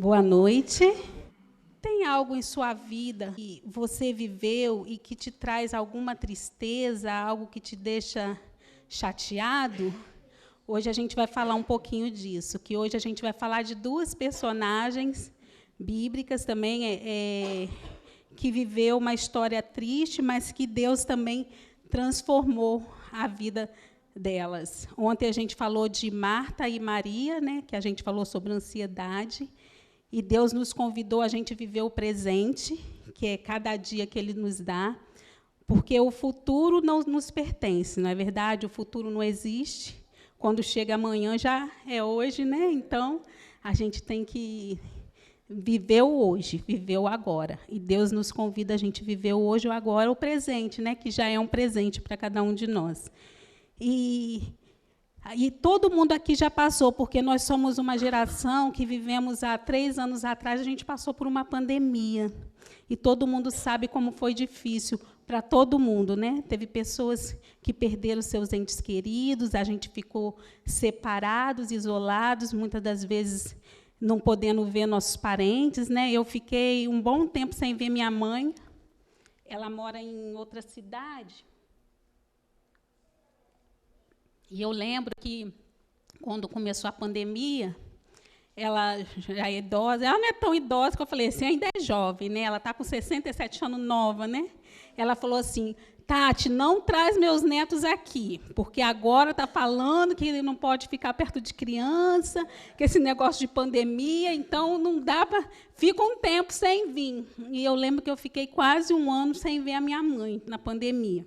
Boa noite. Tem algo em sua vida que você viveu e que te traz alguma tristeza, algo que te deixa chateado? Hoje a gente vai falar um pouquinho disso, que hoje a gente vai falar de duas personagens bíblicas também, que viveu uma história triste, mas que Deus também transformou a vida delas. Ontem a gente falou de Marta e Maria, né, que a gente falou sobre ansiedade, e Deus nos convidou a gente viver o presente, que é cada dia que Ele nos dá, porque o futuro não nos pertence, não é verdade? O futuro não existe. Quando chega amanhã, já é hoje, né? Então, a gente tem que viver o hoje, viver o agora. E Deus nos convida a gente viver o hoje, o agora, o presente, né? Que já é um presente para cada um de nós. E todo mundo aqui já passou, porque nós somos uma geração que vivemos há 3 anos atrás, a gente passou por uma pandemia. E todo mundo sabe como foi difícil para todo mundo, né? Teve pessoas que perderam seus entes queridos, a gente ficou separados, isolados, muitas das vezes não podendo ver nossos parentes, né? Eu fiquei um bom tempo sem ver minha mãe. Ela mora em outra cidade. E eu lembro que, quando começou a pandemia, ela já é idosa, ela não é tão idosa, que eu falei assim, ainda é jovem, né? Ela está com 67 anos, nova, né? Ela falou assim, Tati, não traz meus netos aqui, porque agora está falando que ele não pode ficar perto de criança, que esse negócio de pandemia, então não dá para... Fica um tempo sem vir. E eu lembro que eu fiquei quase 1 ano sem ver a minha mãe na pandemia,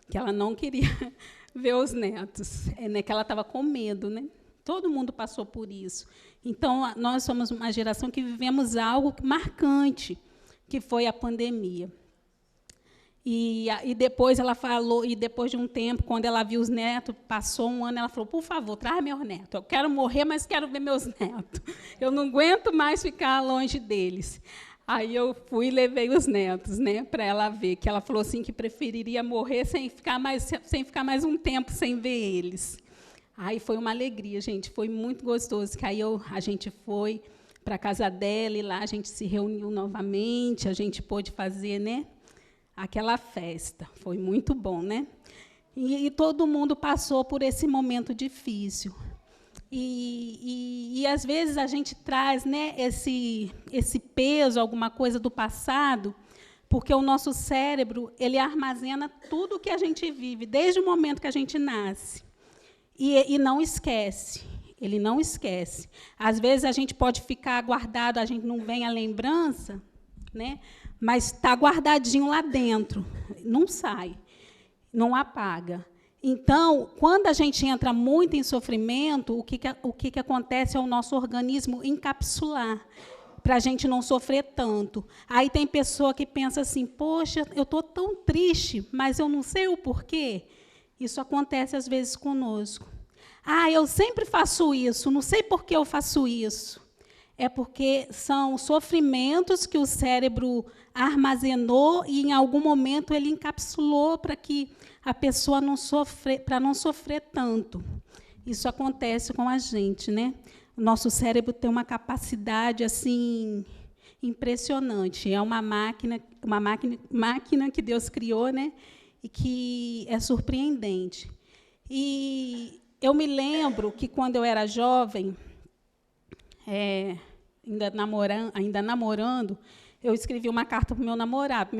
que ela não queria ver os netos, né, que ela estava com medo, né? Todo mundo passou por isso. Então, nós somos uma geração que vivemos algo marcante, que foi a pandemia. E depois ela falou, e depois de um tempo, quando ela viu os netos, passou 1 ano, ela falou, por favor, traz meus netos. Eu quero morrer, mas quero ver meus netos. Eu não aguento mais ficar longe deles. Aí eu fui e levei os netos, né, para ela ver, que ela falou assim que preferiria morrer sem ficar mais um tempo sem ver eles. Aí foi uma alegria, gente, foi muito gostoso, que aí a gente foi para a casa dela, e lá a gente se reuniu novamente, a gente pôde fazer, né, aquela festa. Foi muito bom, né? E todo mundo passou por esse momento difícil. E às vezes a gente traz, né, esse peso, alguma coisa do passado, porque o nosso cérebro ele armazena tudo o que a gente vive, desde o momento que a gente nasce. E não esquece, ele não esquece. Às vezes a gente pode ficar guardado, a gente não vem a lembrança, né, mas está guardadinho lá dentro, não sai, não apaga. Então, quando a gente entra muito em sofrimento, o que acontece é o nosso organismo encapsular, para a gente não sofrer tanto. Aí tem pessoa que pensa assim, poxa, eu estou tão triste, mas eu não sei o porquê. Isso acontece, às vezes, conosco. Ah, eu sempre faço isso, não sei por que eu faço isso. É porque são sofrimentos que o cérebro armazenou e, em algum momento, ele encapsulou para que a pessoa não sofrer tanto. Isso acontece com a gente, né? O nosso cérebro tem uma capacidade assim impressionante. É uma máquina que Deus criou, né? E que é surpreendente. E eu me lembro que, quando eu era jovem, ainda namorando, eu escrevi uma carta para o meu namorado,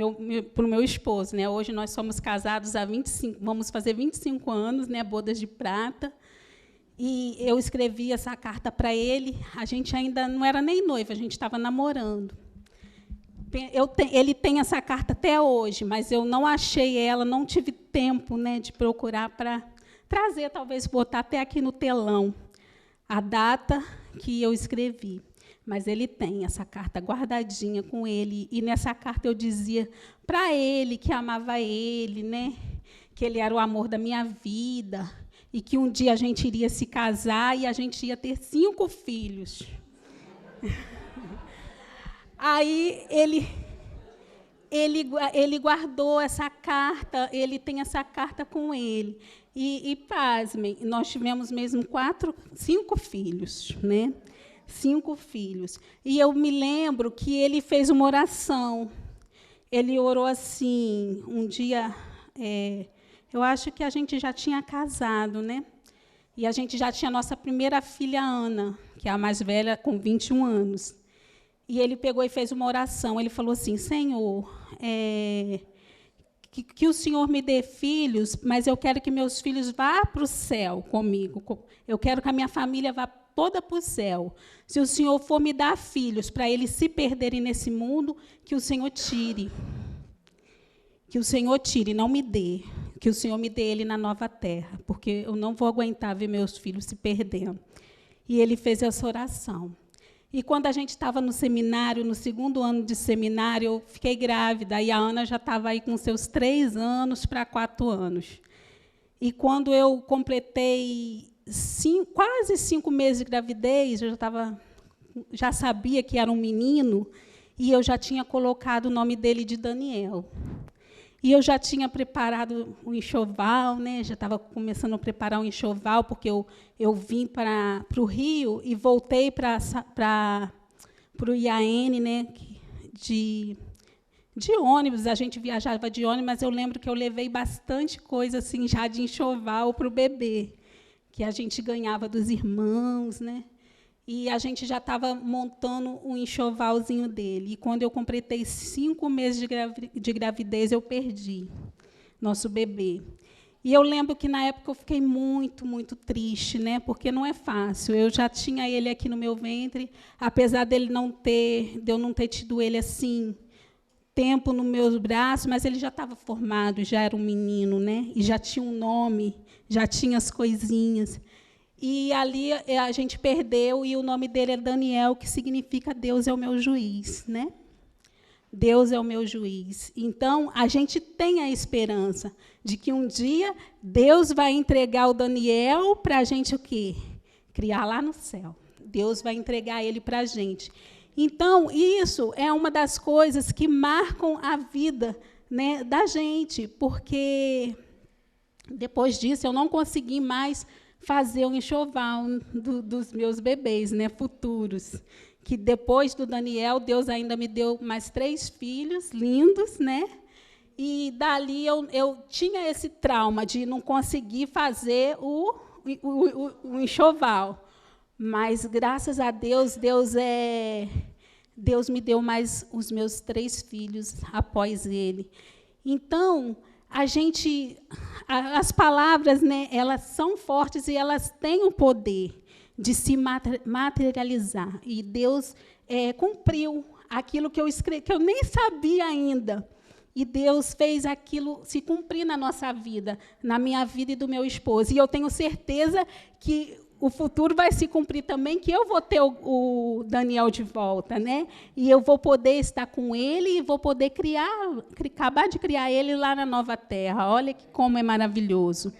para o meu esposo, né? Hoje nós somos casados há 25, vamos fazer 25 anos, né? Bodas de prata. E eu escrevi essa carta para ele. A gente ainda não era nem noiva, a gente estava namorando. Ele tem essa carta até hoje, mas eu não achei ela, não tive tempo, né, de procurar para trazer, talvez botar até aqui no telão a data que eu escrevi. Mas ele tem essa carta guardadinha com ele, e nessa carta eu dizia para ele que amava ele, né, que ele era o amor da minha vida, e que um dia a gente iria se casar e a gente ia ter 5 filhos. Aí ele guardou essa carta, ele tem essa carta com ele. E pasmem, nós tivemos mesmo 5 filhos, né? 5 filhos. E eu me lembro que ele fez uma oração. Ele orou assim, um dia, eu acho que a gente já tinha casado, né? E a gente já tinha a nossa primeira filha, Ana, que é a mais velha, com 21 anos. E ele pegou e fez uma oração. Ele falou assim: Senhor, que o Senhor me dê filhos, mas eu quero que meus filhos vá para o céu comigo. Eu quero que a minha família vá toda para o céu. Se o Senhor for me dar filhos para eles se perderem nesse mundo, que o Senhor tire. Que o Senhor tire, não me dê. Que o Senhor me dê ele na nova terra, porque eu não vou aguentar ver meus filhos se perdendo. E ele fez essa oração. E quando a gente estava no seminário, no 2º ano de seminário, eu fiquei grávida, e a Ana já estava aí com seus 3 anos para 4 anos. E quando eu completei quase 5 meses de gravidez, eu já sabia que era um menino, e eu já tinha colocado o nome dele de Daniel. E eu já tinha preparado o enxoval, né? Já estava começando a preparar o enxoval, porque eu vim para o Rio e voltei para o IAN, né? De ônibus. A gente viajava de ônibus, mas eu lembro que eu levei bastante coisa assim, já de enxoval para o bebê, que a gente ganhava dos irmãos, né? E a gente já estava montando um enxovalzinho dele. E, quando eu completei 5 meses de gravidez, eu perdi nosso bebê. E eu lembro que, na época, eu fiquei muito, muito triste, né? Porque não é fácil. Eu já tinha ele aqui no meu ventre, apesar de eu não ter tido ele assim, tempo nos meus braços, mas ele já estava formado, já era um menino, né? E já tinha um nome, já tinha as coisinhas. E ali a gente perdeu, e o nome dele é Daniel, que significa Deus é o meu juiz, né? Deus é o meu juiz. Então, a gente tem a esperança de que um dia Deus vai entregar o Daniel para a gente o quê? Criar lá no céu. Deus vai entregar ele para a gente. Então, isso é uma das coisas que marcam a vida, né, da gente, porque depois disso eu não consegui mais fazer o enxoval dos meus bebês, né, futuros. Que depois do Daniel, Deus ainda me deu mais 3 filhos lindos, né? E dali eu tinha esse trauma de não conseguir fazer o enxoval. Mas, graças a Deus, Deus me deu mais os meus 3 filhos após ele. Então, as palavras, né, elas são fortes e elas têm o poder de se materializar. E Deus cumpriu aquilo que eu escrevi, que eu nem sabia ainda. E Deus fez aquilo se cumprir na nossa vida, na minha vida e do meu esposo. E eu tenho certeza que o futuro vai se cumprir também, que eu vou ter o Daniel de volta, né? E eu vou poder estar com ele e vou poder acabar de criar ele lá na nova terra. Olha como é maravilhoso.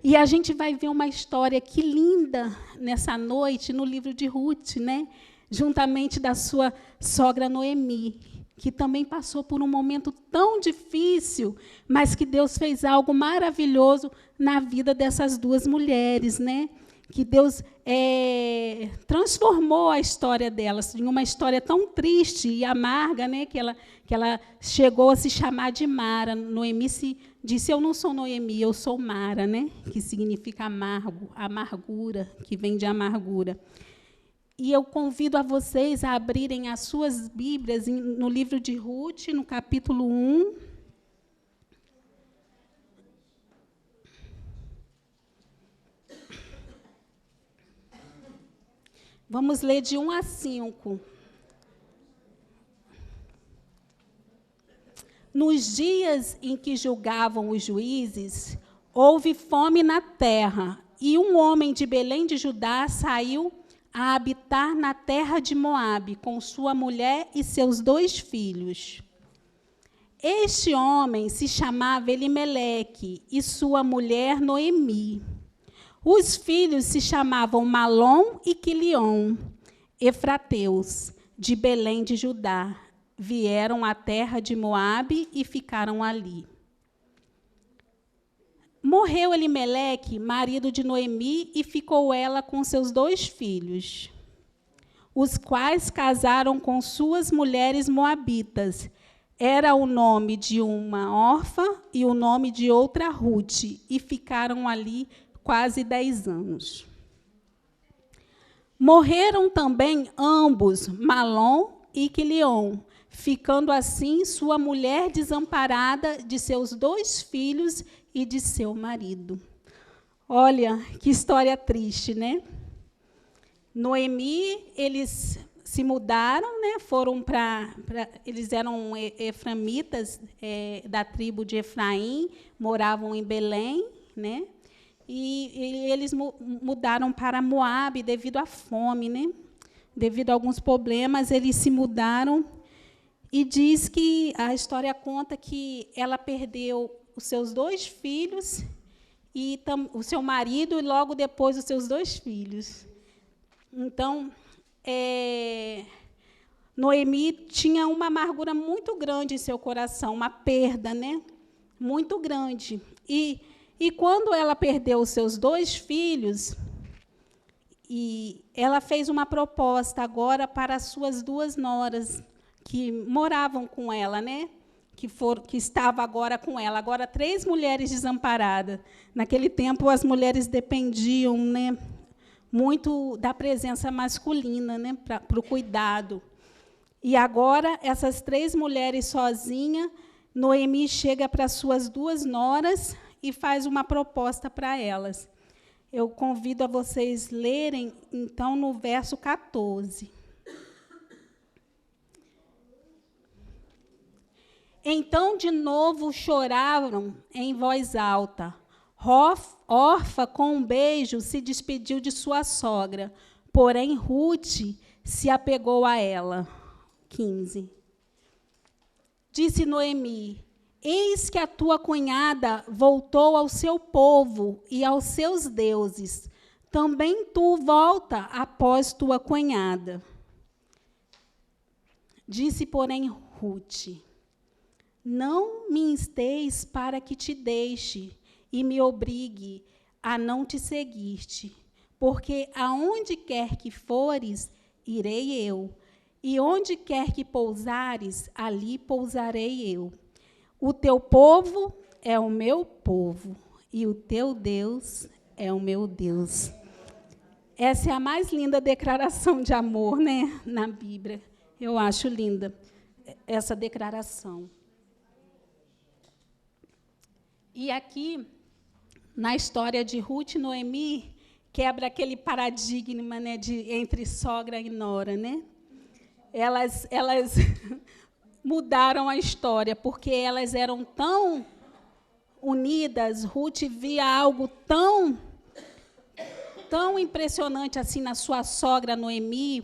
E a gente vai ver uma história que linda nessa noite no livro de Ruth, né? Juntamente da sua sogra Noemi, que também passou por um momento tão difícil, mas que Deus fez algo maravilhoso na vida dessas 2 mulheres, né? Que Deus transformou a história delas em uma história tão triste e amarga, né? Que ela chegou a se chamar de Mara. Noemi disse: eu não sou Noemi, eu sou Mara, né? Que significa amargo, amargura, que vem de amargura. E eu convido a vocês a abrirem as suas Bíblias no livro de Ruth, no capítulo 1. Vamos ler de 1 a 5. Nos dias em que julgavam os juízes, houve fome na terra, e um homem de Belém de Judá saiu a habitar na terra de Moabe, com sua mulher e seus 2 filhos. Este homem se chamava Elimeleque, e sua mulher Noemi. Os filhos se chamavam Malom e Quilion, efrateus, de Belém de Judá. Vieram à terra de Moabe e ficaram ali. Morreu Elimeleque, marido de Noemi, e ficou ela com seus 2 filhos. os quais casaram com suas mulheres moabitas. Era o nome de uma órfã e o nome de outra Ruth, e ficaram ali quase 10 anos. Morreram também ambos, Malom e Quilion, ficando assim sua mulher desamparada de seus 2 filhos e de seu marido. Olha, que história triste, né? Noemi, eles se mudaram, né? Foram eles eram eframitas da tribo de Efraim, moravam em Belém, né? E eles mudaram para Moabe devido à fome, né? Devido a alguns problemas, eles se mudaram. E diz que a história conta que ela perdeu os seus 2 filhos e o seu marido, e logo depois os seus 2 filhos. Então, Noemi tinha uma amargura muito grande em seu coração, uma perda, né? Muito grande. E quando ela perdeu os seus 2 filhos, e ela fez uma proposta agora para as suas 2 noras, que moravam com ela, né? Que estava agora com ela. Agora, 3 mulheres desamparadas. Naquele tempo, as mulheres dependiam, né, muito da presença masculina, né, para o cuidado. E agora, essas 3 mulheres sozinhas, Noemi chega para as suas 2 noras e faz uma proposta para elas. Eu convido a vocês lerem, então, no verso 14. Então, de novo, choraram em voz alta. Orfa, com um beijo, se despediu de sua sogra, porém Ruth se apegou a ela. 15. Disse Noemi: eis que a tua cunhada voltou ao seu povo e aos seus deuses. Também tu volta após tua cunhada. Disse, porém, Ruth: não me insteis para que te deixe e me obrigue a não te seguir-te, porque aonde quer que fores, irei eu, e onde quer que pousares, ali pousarei eu. O teu povo é o meu povo, e o teu Deus é o meu Deus. Essa é a mais linda declaração de amor, né, na Bíblia. Eu acho linda essa declaração. E aqui, na história de Ruth e Noemi, quebra aquele paradigma, né, entre sogra e nora, né? Elas mudaram a história, porque elas eram tão unidas. Ruth via algo tão impressionante assim na sua sogra Noemi,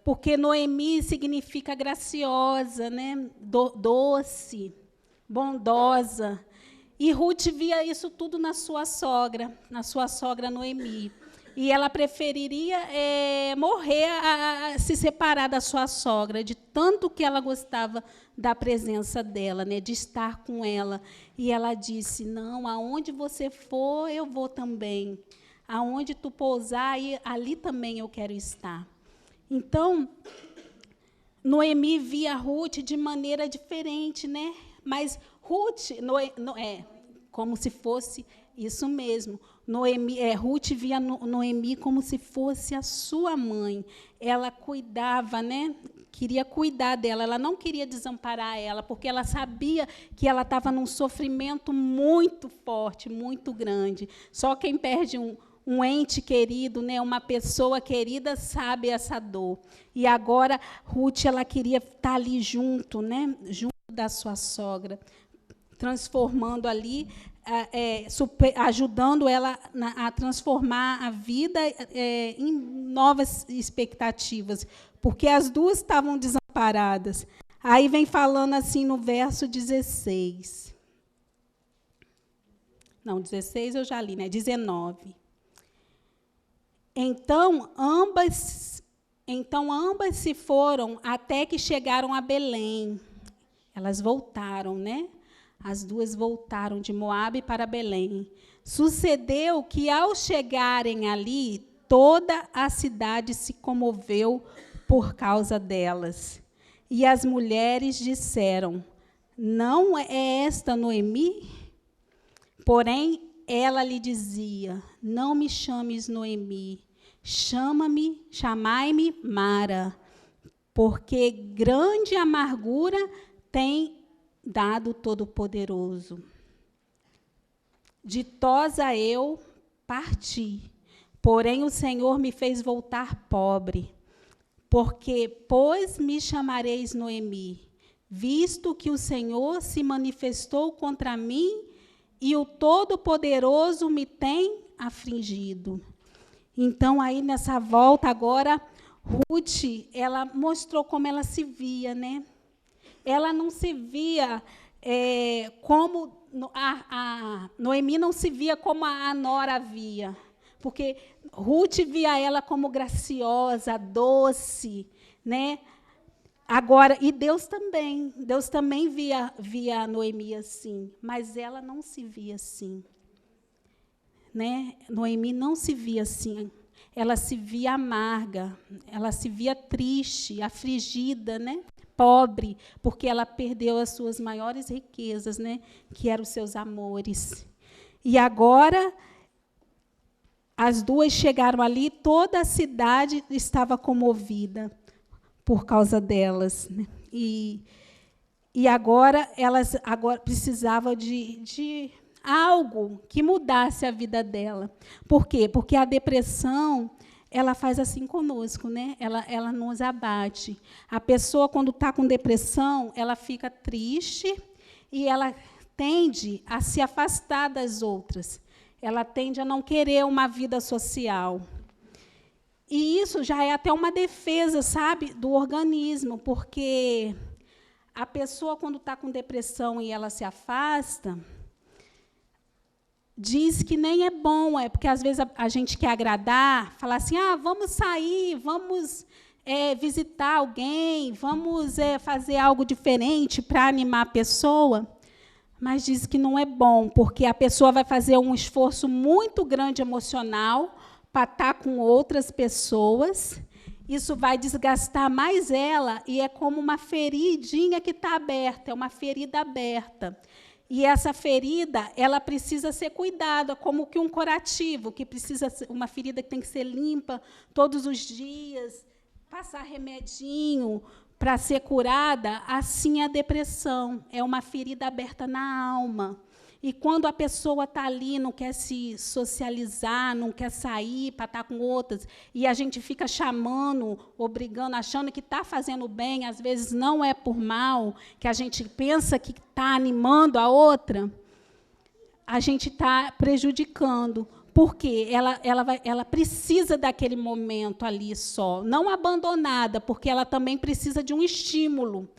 porque Noemi significa graciosa, né? Doce, bondosa. E Ruth via isso tudo na sua sogra Noemi. E ela preferiria morrer a se separar da sua sogra, de tanto que ela gostava da presença dela, né, de estar com ela. E ela disse: não, aonde você for, eu vou também. Aonde tu pousar, ali também eu quero estar. Então, Noemi via Ruth de maneira diferente, né? Mas Ruth, como se fosse isso mesmo. Ruth via Noemi como se fosse a sua mãe. Ela cuidava, né? Queria cuidar dela. Ela não queria desamparar ela, porque ela sabia que ela estava num sofrimento muito forte, muito grande. Só quem perde um ente querido, né, uma pessoa querida, sabe essa dor. E agora, Ruth, ela queria estar ali junto, né, junto da sua sogra, transformando ali, ajudando ela a transformar a vida em novas expectativas, porque as duas estavam desamparadas. Aí vem falando assim no verso 16. Não, 16 eu já li, né? 19. Então ambas se foram até que chegaram a Belém. Elas voltaram, né? As duas voltaram de Moabe para Belém. Sucedeu que, ao chegarem ali, toda a cidade se comoveu por causa delas. E as mulheres disseram: não é esta Noemi? Porém, ela lhe dizia: não me chames Noemi, chamai-me Mara, porque grande amargura tem dado Todo-Poderoso. Ditosa eu parti, porém o Senhor me fez voltar pobre. Pois me chamareis Noemi, visto que o Senhor se manifestou contra mim e o Todo-Poderoso me tem afligido. Então, aí, nessa volta agora, Ruth, ela mostrou como ela se via, né? Ela não se via como a Noemi não se via como a Nora via, porque Ruth via ela como graciosa, doce, né? Agora, e Deus também via a Noemi assim, mas ela não se via assim, né? Noemi não se via assim, ela se via amarga, ela se via triste, afligida, né? Pobre, porque ela perdeu as suas maiores riquezas, né? Que eram os seus amores. E agora as duas chegaram ali, toda a cidade estava comovida por causa delas, né? E agora elas precisavam de algo que mudasse a vida dela. Por quê? Porque a depressão, ela faz assim conosco, né? Ela nos abate. A pessoa, quando está com depressão, ela fica triste e ela tende a se afastar das outras. Ela tende a não querer uma vida social. E isso já é até uma defesa, sabe, do organismo, porque a pessoa, quando está com depressão e ela se afasta, diz que nem é bom, porque às vezes a gente quer agradar, falar assim, vamos sair, vamos visitar alguém, vamos fazer algo diferente para animar a pessoa, mas diz que não é bom, porque a pessoa vai fazer um esforço muito grande emocional para estar com outras pessoas, isso vai desgastar mais ela, e é como uma feridinha que está aberta, é uma ferida aberta. E essa ferida, ela precisa ser cuidada, como que um curativo, que precisa ser uma ferida que tem que ser limpa todos os dias, passar remedinho para ser curada. Assim a depressão é uma ferida aberta na alma. E quando a pessoa está ali, não quer se socializar, não quer sair para estar com outras, e a gente fica chamando, obrigando, achando que está fazendo bem, às vezes não é por mal, que a gente pensa que está animando a outra, a gente está prejudicando. Porque ela precisa daquele momento ali só, não abandonada, porque ela também precisa de um estímulo,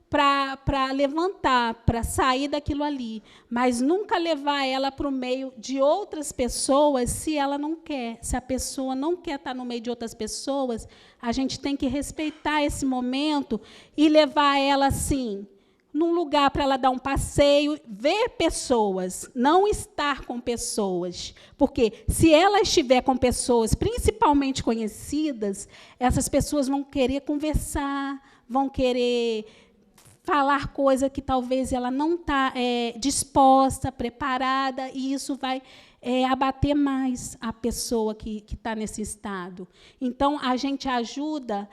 para levantar, para sair daquilo ali, mas nunca levar ela para o meio de outras pessoas se ela não quer. Se a pessoa não quer estar no meio de outras pessoas, a gente tem que respeitar esse momento e levar ela, assim, num lugar para ela dar um passeio, ver pessoas, não estar com pessoas. Porque, se ela estiver com pessoas, principalmente conhecidas, essas pessoas vão querer conversar, vão querer falar coisa que talvez ela não está disposta, preparada, e isso vai abater mais a pessoa que está nesse estado. Então, a gente ajuda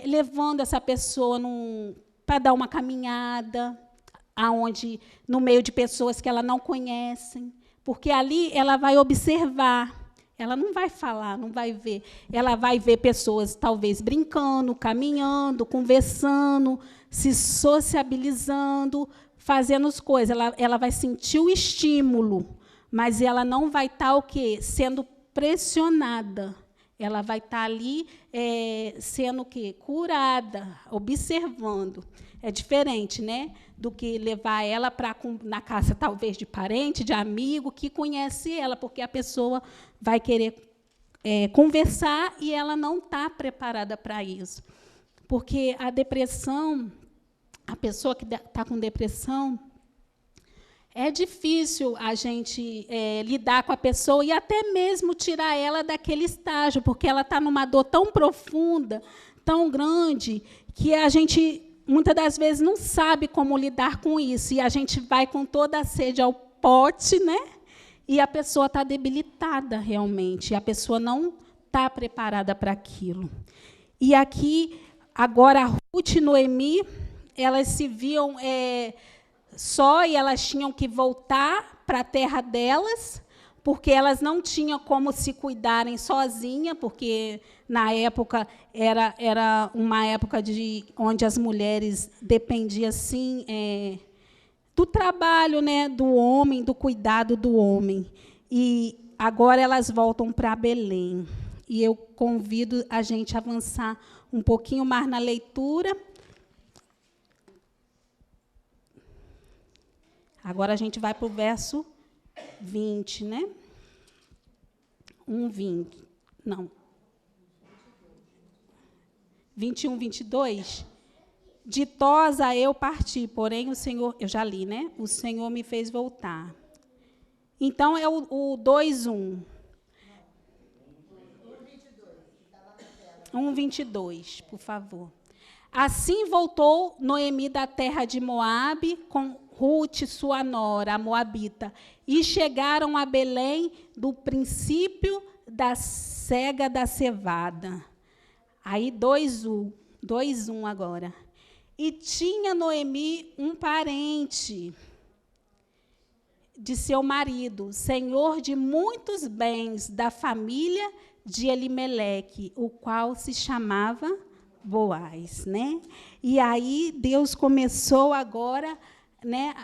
levando essa pessoa para dar uma caminhada, no meio de pessoas que ela não conhece, porque ali ela vai observar, ela não vai falar, não vai ver, ela vai ver pessoas talvez brincando, caminhando, conversando, se sociabilizando, fazendo as coisas. Ela vai sentir o estímulo, mas ela não vai estar o quê? Sendo pressionada. Ela vai estar ali sendo o quê? Curada, observando. É diferente, né, do que levar ela na casa, talvez, de parente, de amigo, que conhece ela, porque a pessoa vai querer conversar e ela não está preparada para isso. Porque a depressão, a pessoa que está com depressão, É difícil a gente lidar com a pessoa e até mesmo tirar ela daquele estágio, porque ela está numa dor tão profunda, tão grande, que a gente, muitas das vezes, não sabe como lidar com isso. E a gente vai com toda a sede ao pote, né? E a pessoa está debilitada, realmente. E a pessoa não está preparada para aquilo. E aqui, agora, a Ruth e Noemi, elas se viam só, e elas tinham que voltar para a terra delas, porque elas não tinham como se cuidarem sozinhas, porque, na época, era uma época onde as mulheres dependiam, assim, do trabalho, né, do homem, do cuidado do homem. E agora elas voltam para Belém. E eu convido a gente a avançar um pouquinho mais na leitura. Agora a gente vai para o verso 20, né? 20. Não. 21, 22. Ditosa eu parti, porém o Senhor... Eu já li, né? O Senhor me fez voltar. Então, é o 2:1. 1:22, por favor. Assim voltou Noemi da terra de Moabe, com Ruth, sua nora, a moabita, e chegaram a Belém do princípio da cega da cevada. Aí, 2:1 agora. E tinha Noemi um parente de seu marido, senhor de muitos bens da família de Elimeleque, o qual se chamava Boaz, né? E aí Deus começou agora, né?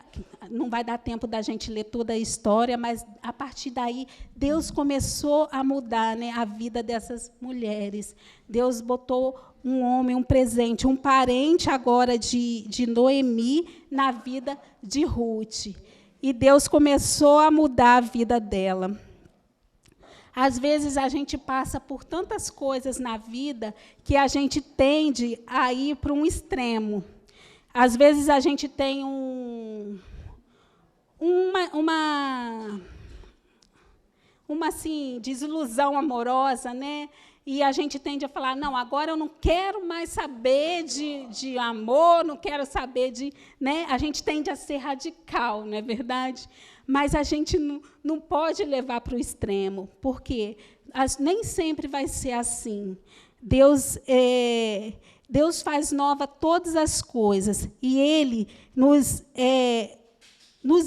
Não vai dar tempo da gente ler toda a história, mas a partir daí Deus começou a mudar, né, a vida dessas mulheres. Deus botou um homem, um presente, um parente agora de Noemi na vida de Ruth. E Deus começou a mudar a vida dela. Às vezes, a gente passa por tantas coisas na vida que a gente tende a ir para um extremo. Às vezes, a gente tem uma assim, desilusão amorosa, né? E a gente tende a falar, não, agora eu não quero mais saber de amor, não quero saber de... Né? A gente tende a ser radical, não é verdade? Mas a gente não pode levar para o extremo, porque nem sempre vai ser assim. Deus faz nova todas as coisas, e Ele nos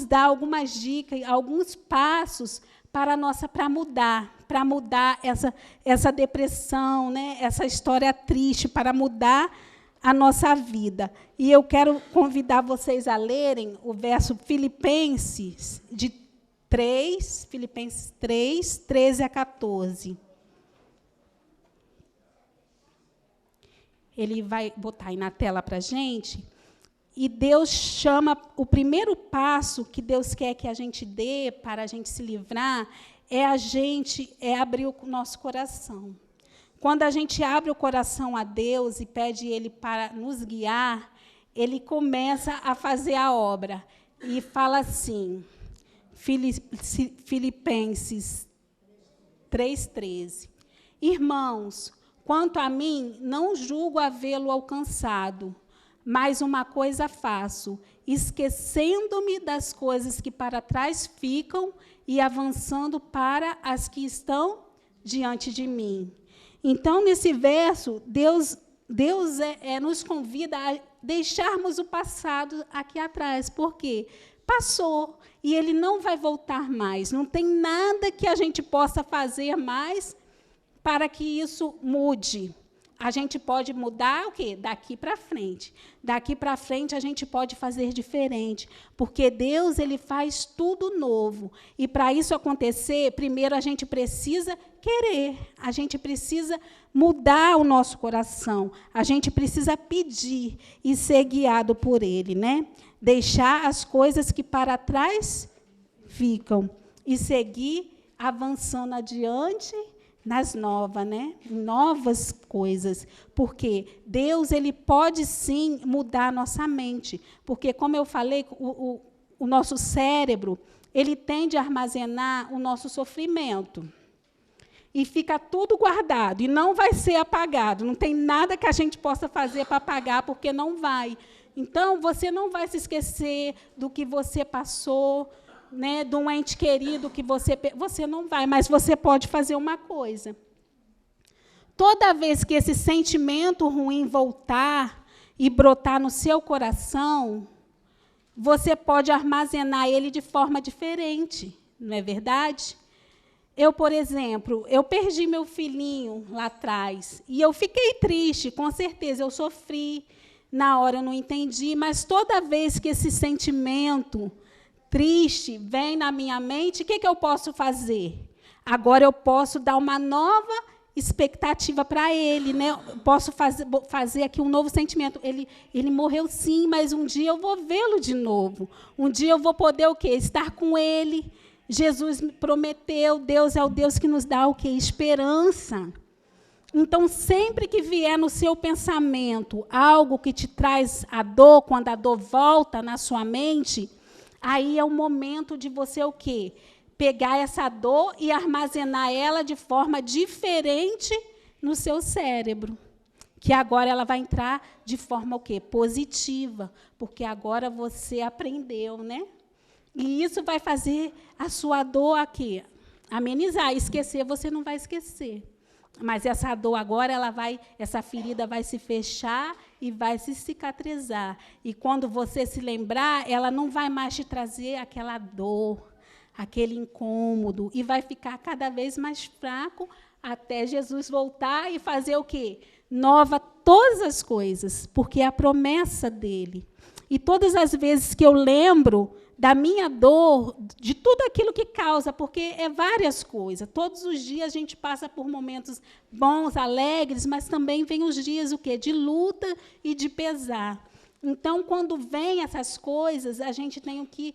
dá algumas dicas, alguns passos para mudar essa depressão, né? Essa história triste, para mudar a nossa vida. E eu quero convidar vocês a lerem o verso Filipenses 3, 13 a 14. Ele vai botar aí na tela para a gente. E Deus chama, o primeiro passo que Deus quer que a gente dê para a gente se livrar é abrir o nosso coração. Quando a gente abre o coração a Deus e pede Ele para nos guiar, Ele começa a fazer a obra. E fala assim, Filipenses 3:13. Irmãos, quanto a mim, não julgo havê-lo alcançado, mas uma coisa faço, esquecendo-me das coisas que para trás ficam e avançando para as que estão diante de mim. Então, nesse verso, Deus nos convida a deixarmos o passado aqui atrás. Por quê? Passou, e ele não vai voltar mais. Não tem nada que a gente possa fazer mais para que isso mude. A gente pode mudar o quê? Daqui para frente. Daqui para frente, a gente pode fazer diferente, porque Deus ele faz tudo novo. E, para isso acontecer, primeiro a gente precisa querer, a gente precisa mudar o nosso coração, a gente precisa pedir e ser guiado por Ele, né? Deixar as coisas que para trás ficam e seguir avançando adiante nas novas, né? Novas coisas. Porque Deus ele pode, sim, mudar a nossa mente. Porque, como eu falei, o nosso cérebro, ele tende a armazenar o nosso sofrimento. E fica tudo guardado, e não vai ser apagado. Não tem nada que a gente possa fazer para apagar, porque não vai. Então, você não vai se esquecer do que você passou, né, de um ente querido que você não vai, mas você pode fazer uma coisa. Toda vez que esse sentimento ruim voltar e brotar no seu coração, você pode armazenar ele de forma diferente, não é verdade? Eu, por exemplo, eu perdi meu filhinho lá atrás, e eu fiquei triste, com certeza, eu sofri, na hora eu não entendi, mas toda vez que esse sentimento triste vem na minha mente, o que eu posso fazer? Agora eu posso dar uma nova expectativa para ele, né? Eu posso fazer aqui um novo sentimento. Ele morreu sim, mas um dia eu vou vê-lo de novo. Um dia eu vou poder o quê? Estar com ele. Jesus me prometeu, Deus é o Deus que nos dá o quê? Esperança. Então, sempre que vier no seu pensamento algo que te traz a dor, quando a dor volta na sua mente, aí é o momento de você o quê? Pegar essa dor e armazenar ela de forma diferente no seu cérebro. Que agora ela vai entrar de forma o quê? Positiva, porque agora você aprendeu, né? E isso vai fazer a sua dor aqui amenizar. Esquecer, você não vai esquecer. Mas essa dor agora, essa ferida vai se fechar e vai se cicatrizar. E quando você se lembrar, ela não vai mais te trazer aquela dor, aquele incômodo, e vai ficar cada vez mais fraco até Jesus voltar e fazer o quê? Nova todas as coisas, porque é a promessa dele. E todas as vezes que eu lembro da minha dor, de tudo aquilo que causa, porque é várias coisas. Todos os dias a gente passa por momentos bons, alegres, mas também vem os dias o quê? De luta e de pesar. Então, quando vem essas coisas, a gente tem que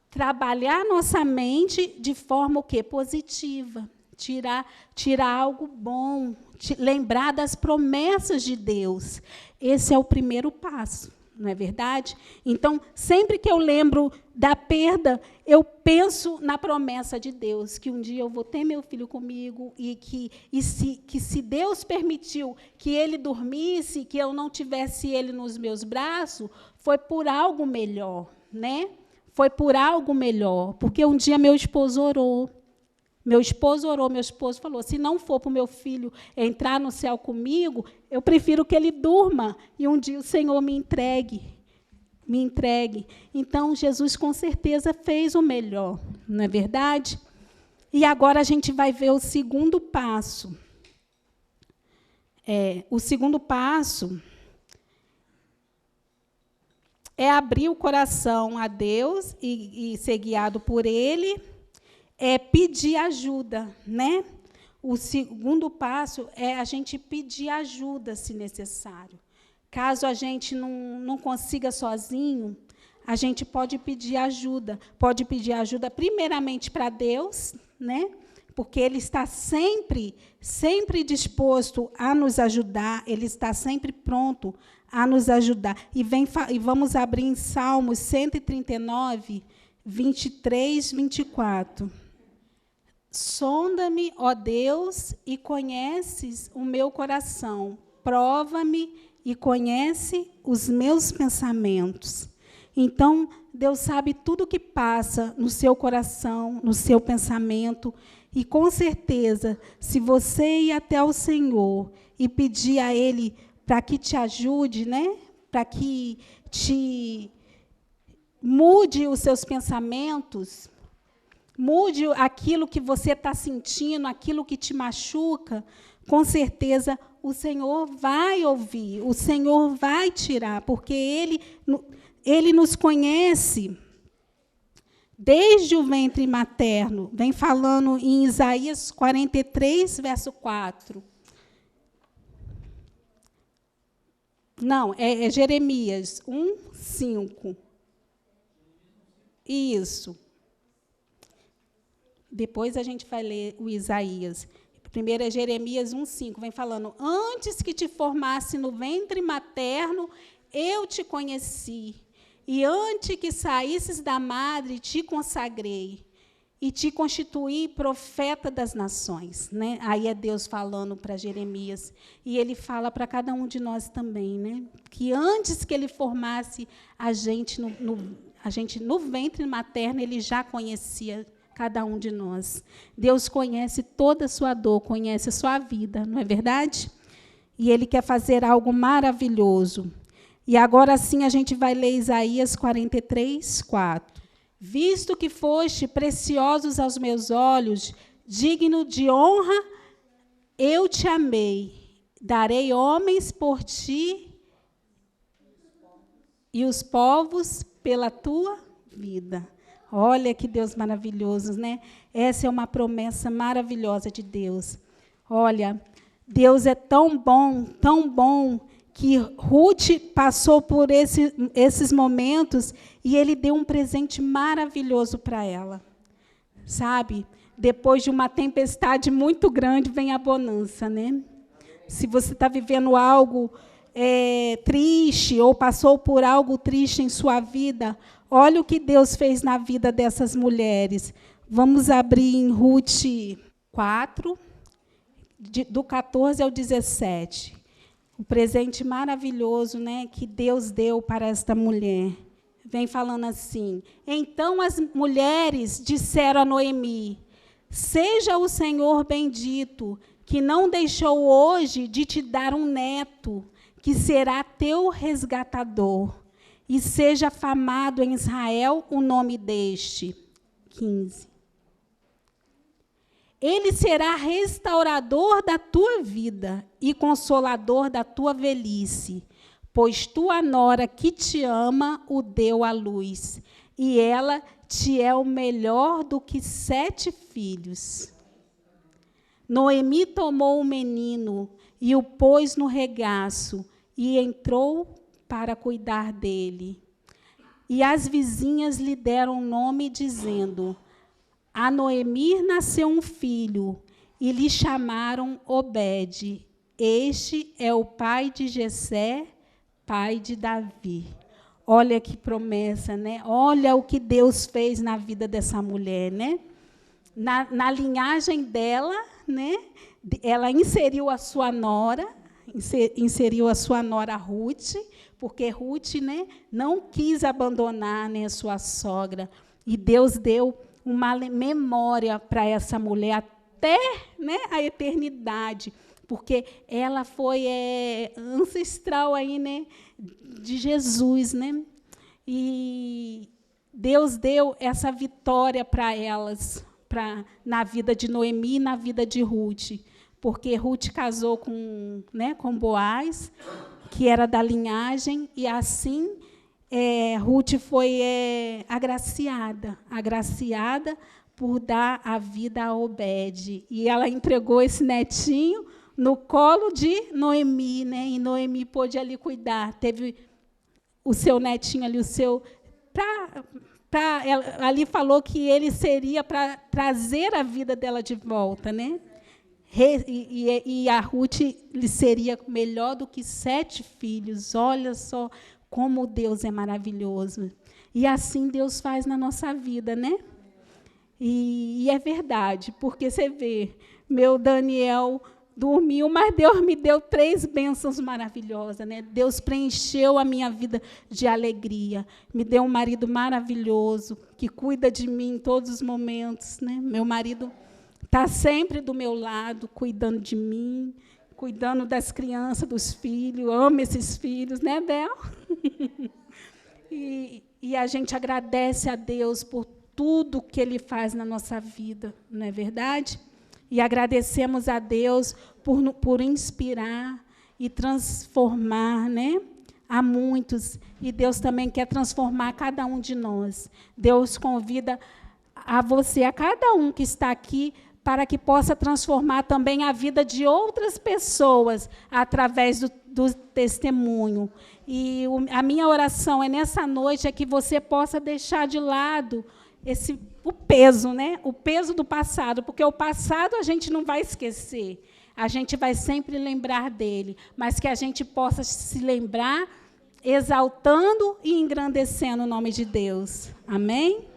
trabalhar nossa mente de forma o quê? Positiva. Tirar algo bom, lembrar das promessas de Deus. Esse é o primeiro passo. Não é verdade? Então, sempre que eu lembro da perda, eu penso na promessa de Deus, que um dia eu vou ter meu filho comigo, e que se Deus permitiu que ele dormisse, que eu não tivesse ele nos meus braços, foi por algo melhor, né? Foi por algo melhor, porque um dia meu esposo orou. Meu esposo falou, se não for para o meu filho entrar no céu comigo, eu prefiro que ele durma, e um dia o Senhor me entregue. Então, Jesus, com certeza, fez o melhor, não é verdade? E agora a gente vai ver o segundo passo. O segundo passo é abrir o coração a Deus e ser guiado por Ele, é pedir ajuda, né? O segundo passo é a gente pedir ajuda, se necessário. Caso a gente não consiga sozinho, a gente pode pedir ajuda. Pode pedir ajuda primeiramente para Deus, né? Porque Ele está sempre disposto a nos ajudar, Ele está sempre pronto a nos ajudar. E vamos abrir em Salmos 139, 23, 24. Sonda-me, ó Deus, e conheces o meu coração. Prova-me e conhece os meus pensamentos. Então, Deus sabe tudo o que passa no seu coração, no seu pensamento. E, com certeza, se você ir até o Senhor e pedir a Ele para que te ajude, né? Para que te mude os seus pensamentos, mude aquilo que você está sentindo, aquilo que te machuca, com certeza o Senhor vai ouvir, o Senhor vai tirar, porque Ele nos conhece desde o ventre materno. Vem falando em Isaías 43, verso 4. Não, é Jeremias 1, 5. Isso. Depois a gente vai ler o Isaías. Primeiro é Jeremias 1,5, vem falando, antes que te formasse no ventre materno, eu te conheci, e antes que saísses da madre, te consagrei, e te constituí profeta das nações. Né? Aí é Deus falando para Jeremias, e ele fala para cada um de nós também, né? Que antes que ele formasse a gente no ventre materno, ele já conhecia cada um de nós. Deus conhece toda a sua dor, conhece a sua vida, não é verdade? E ele quer fazer algo maravilhoso. E agora sim a gente vai ler Isaías 43, 4. Visto que foste preciosos aos meus olhos, digno de honra, eu te amei. Darei homens por ti e os povos pela tua vida. Olha que Deus maravilhoso, né? Essa é uma promessa maravilhosa de Deus. Olha, Deus é tão bom, que Ruth passou por esses momentos e ele deu um presente maravilhoso para ela. Sabe? Depois de uma tempestade muito grande, vem a bonança, né? Se você está vivendo algo triste ou passou por algo triste em sua vida, olha o que Deus fez na vida dessas mulheres. Vamos abrir em Ruth 4, do 14 ao 17. O presente maravilhoso, né, que Deus deu para esta mulher. Vem falando assim: então as mulheres disseram a Noemi: seja o Senhor bendito, que não deixou hoje de te dar um neto, que será teu resgatador, e seja famado em Israel o nome deste. 15. Ele será restaurador da tua vida e consolador da tua velhice, pois tua nora que te ama o deu à luz, e ela te é o melhor do que 7 filhos. Noemi tomou o menino e o pôs no regaço e entrou para cuidar dele. E as vizinhas lhe deram nome, dizendo: a Noemi nasceu um filho, e lhe chamaram Obed. Este é o pai de Jessé, pai de Davi. Olha que promessa, né? Olha o que Deus fez na vida dessa mulher, né? Na linhagem dela, né? Ela inseriu a sua nora, Ruth, porque Ruth, né, não quis abandonar, né, a sua sogra. E Deus deu uma memória para essa mulher até, né, a eternidade, porque ela foi ancestral aí, né, de Jesus, né? E Deus deu essa vitória para elas, na vida de Noemi e na vida de Ruth, porque Ruth casou com Boaz, que era da linhagem, e assim Ruth foi agraciada por dar a vida a Obed. E ela entregou esse netinho no colo de Noemi, né? E Noemi pôde ali cuidar. Teve o seu netinho ali, ali falou que ele seria para trazer a vida dela de volta, né? E a Ruth lhe seria melhor do que 7 filhos. Olha só como Deus é maravilhoso. E assim Deus faz na nossa vida, né? E é verdade, porque você vê, meu Daniel dormiu, mas Deus me deu 3 bênçãos maravilhosas, né? Deus preencheu a minha vida de alegria. Me deu um marido maravilhoso, que cuida de mim em todos os momentos, né? Meu marido está sempre do meu lado, cuidando de mim, cuidando das crianças, dos filhos. Amo esses filhos, né, Bel? E a gente agradece a Deus por tudo que Ele faz na nossa vida, não é verdade? E agradecemos a Deus por inspirar e transformar, né, a muitos. E Deus também quer transformar cada um de nós. Deus convida a você, a cada um que está aqui, para que possa transformar também a vida de outras pessoas através do testemunho. E a minha oração nessa noite é que você possa deixar de lado o peso, né? O peso do passado, porque o passado a gente não vai esquecer, a gente vai sempre lembrar dele, mas que a gente possa se lembrar exaltando e engrandecendo o nome de Deus. Amém?